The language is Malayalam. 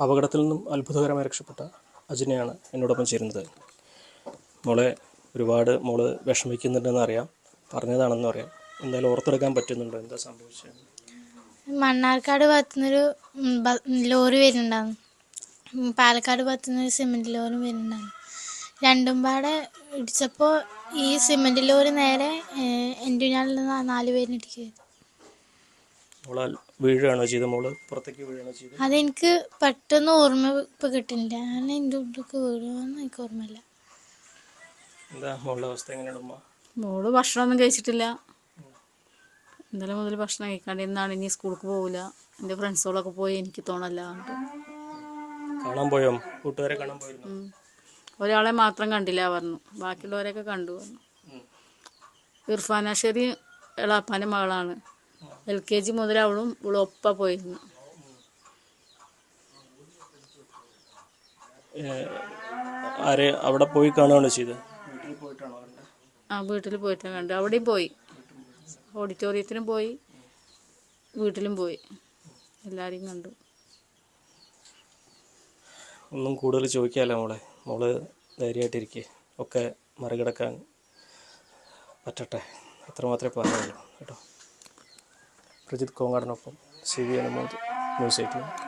അപകടത്തിൽ നിന്നും അത്ഭുതകരമായി രക്ഷപ്പെട്ട അജിനെയാണ് എന്നോടൊപ്പം ചേരുന്നത്. മോളെ മോള് വിഷമിക്കുന്നുണ്ടെന്ന് അറിയാം, പറഞ്ഞതാണെന്ന് അറിയാം. എന്തായാലും ഓർത്തെടുക്കാൻ പറ്റുന്നുണ്ടോ എന്താ സംഭവിച്ചത്? മണ്ണാർക്കാട് ഭാഗത്തുനിന്നൊരു ലോറി വരുന്നുണ്ടായിരുന്നു, പാലക്കാട് ഭാഗത്തുനിന്നൊരു സിമെൻറ്റ് ലോറി വരുന്നുണ്ടായിരുന്നു. രണ്ടും പാടെ ഇടിച്ചപ്പോൾ ഈ സിമെൻറ്റ് ലോറി നേരെ എൻ്റെ ഞാനിൽ 4 പേരിന് ഇടിക്കുകയായിരുന്നു. വീഴുകയാണോ ചെയ്തത്? മോള് പുറത്തേക്ക് വീഴുകയാണോ ചെയ്തത്? അതെനിക്ക് പെട്ടെന്ന് ഓർമ്മ ഇപ്പം കിട്ടുന്നില്ല. ഞാൻ എൻ്റെ ഉള്ളിലേക്ക് വീഴുമെന്ന് എനിക്ക് ഓർമ്മയില്ല. എന്താ മോളുടെ അവസ്ഥ എങ്ങനെയാണ് ഉമ്മ? മോള് ഭക്ഷണമൊന്നും കഴിച്ചിട്ടില്ല. ഇന്നലെ മുതൽ ഭക്ഷണം കഴിക്കാണ്ട് ഇന്നാണ് ഇനി സ്കൂൾക്ക് പോകില്ല. എൻ്റെ ഫ്രണ്ട്സുകളൊക്കെ പോയി, എനിക്ക് തോന്നല്ല. കാണാൻ പോയോ? കൂട്ടുകാരെ കാണാൻ പോയിരുന്നു? ഒരാളെ മാത്രം കണ്ടില്ല പറഞ്ഞു, ബാക്കിയുള്ളവരെയൊക്കെ കണ്ടു പറഞ്ഞു. ഇർഫാന ഷെറി എളാപ്പാൻ്റെ മകളാണ്. LKG മുതൽ അവളും ഒപ്പം പോയിരുന്നു. അവിടെ പോയി കാണുകയാണോ ചെയ്തത്? വീട്ടിൽ പോയിട്ടാണ് കണ്ടു. അവിടെയും പോയി, ഓഡിറ്റോറിയത്തിനും പോയി, വീട്ടിലും പോയി, എല്ലാവരെയും കണ്ടു. ഒന്നും കൂടുതൽ ചോദിക്കാമല്ലോ മോള് ധൈര്യമായിട്ടിരിക്കുക, ഒക്കെ മറികടക്കാൻ പറ്റട്ടെ, അത്രമാത്രമേ പറയുള്ളൂ കേട്ടോ. പ്രജിത് കോങ്ങാടിനൊപ്പം CV അനുമോദ്, ന്യൂസ് 18.